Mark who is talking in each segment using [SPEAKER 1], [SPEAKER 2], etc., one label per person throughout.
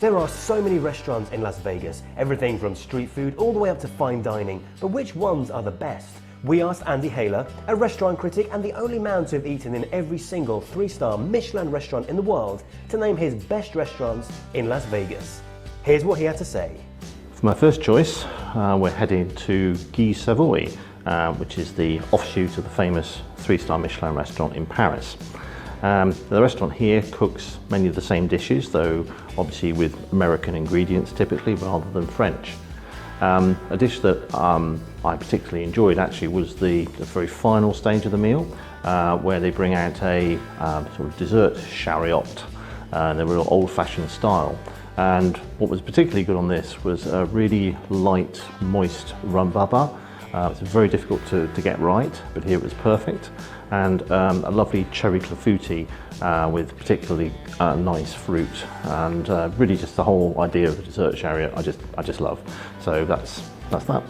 [SPEAKER 1] There are so many restaurants in Las Vegas, everything from street food all the way up to fine dining, but which ones are the best? We asked Andy Hayler, a restaurant critic and the only man to have eaten in every single 3-star Michelin restaurant in the world, to name his best restaurants in Las Vegas. Here's what he had to say.
[SPEAKER 2] For my first choice, we're heading to Guy Savoy, which is the offshoot of the famous 3-star Michelin restaurant in Paris. The restaurant here cooks many of the same dishes, though obviously with American ingredients typically rather than French. A dish that I particularly enjoyed actually was the very final stage of the meal, where they bring out a sort of dessert chariot in a real old-fashioned style. And what was particularly good on this was a really light, moist rum baba. It's very difficult to get right, but here it was perfect. And a lovely cherry clafouti with particularly nice fruit, and really just the whole idea of a dessert chariot I just love. So that's that.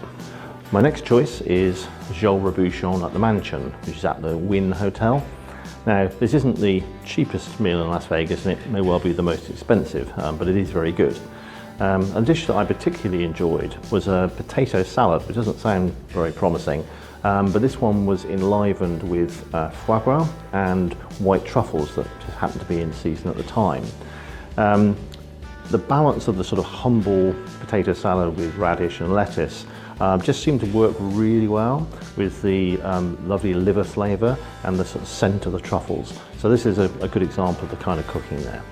[SPEAKER 2] My next choice is Joel Robuchon at the Mansion, which is at the Wynn Hotel. Now, this isn't the cheapest meal in Las Vegas, and it may well be the most expensive, but it is very good. A dish that I particularly enjoyed was a potato salad, which doesn't sound very promising, but this one was enlivened with foie gras and white truffles that just happened to be in season at the time. The balance of the sort of humble potato salad with radish and lettuce just seemed to work really well with the lovely liver flavour and the sort of scent of the truffles. So this is a good example of the kind of cooking there.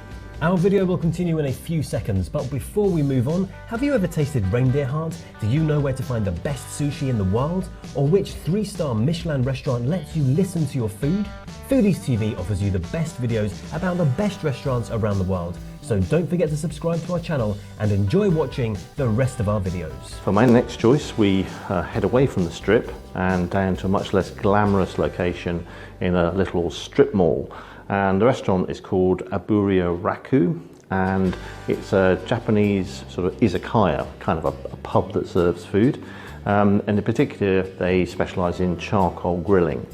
[SPEAKER 1] Our video will continue in a few seconds, but before we move on, have you ever tasted reindeer heart? Do you know where to find the best sushi in the world? Or which 3-star Michelin restaurant lets you listen to your food? Foodies TV offers you the best videos about the best restaurants around the world. So don't forget to subscribe to our channel and enjoy watching the rest of our videos.
[SPEAKER 2] For my next choice, we head away from the strip and down to a much less glamorous location in a little strip mall. And the restaurant is called Aburia Raku, and it's a Japanese sort of izakaya, kind of a pub that serves food. And in particular, they specialise in charcoal grilling.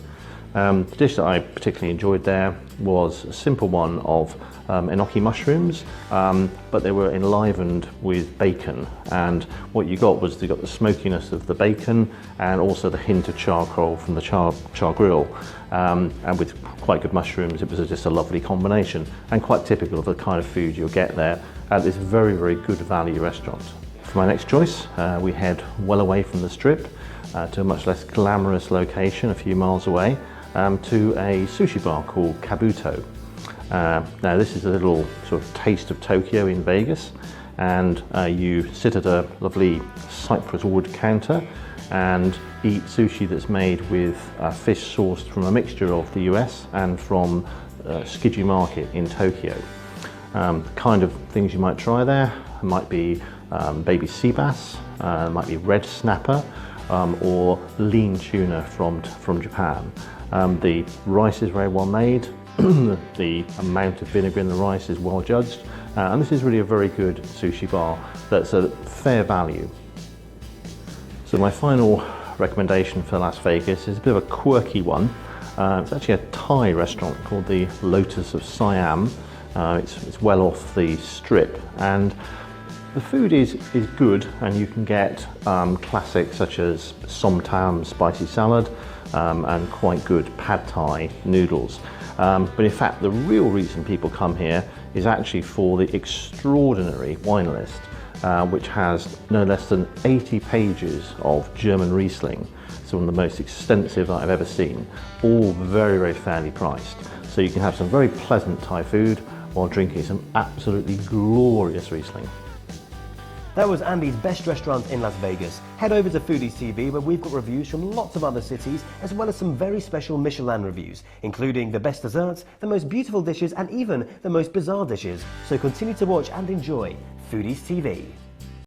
[SPEAKER 2] The dish that I particularly enjoyed there was a simple one of enoki mushrooms, but they were enlivened with bacon, and what you got was you got the smokiness of the bacon and also the hint of charcoal from the char grill, and with quite good mushrooms. It was just a lovely combination and quite typical of the kind of food you'll get there at this very, very good value restaurant. For my next choice, we head well away from the strip to a much less glamorous location a few miles away, to a sushi bar called Kabuto. Now this is a little sort of taste of Tokyo in Vegas, and you sit at a lovely cypress wood counter and eat sushi that's made with fish sourced from a mixture of the US and from Tsukiji Market in Tokyo. The kind of things you might try there might be baby sea bass, might be red snapper, or lean tuna from Japan. The rice is very well made, the amount of vinegar in the rice is well judged, and this is really a very good sushi bar that's a fair value. So my final recommendation for Las Vegas is a bit of a quirky one. It's actually a Thai restaurant called the Lotus of Siam. It's well off the strip, and the food is good, and you can get classics such as som tam spicy salad and quite good pad thai noodles. But in fact, the real reason people come here is actually for the extraordinary wine list, which has no less than 80 pages of German Riesling. It's one of the most extensive that I've ever seen, all very, very fairly priced. So you can have some very pleasant Thai food while drinking some absolutely glorious Riesling.
[SPEAKER 1] That was Andy's best restaurants in Las Vegas. Head over to Foodies TV, where we've got reviews from lots of other cities, as well as some very special Michelin reviews, including the best desserts, the most beautiful dishes, and even the most bizarre dishes. So continue to watch and enjoy Foodies TV.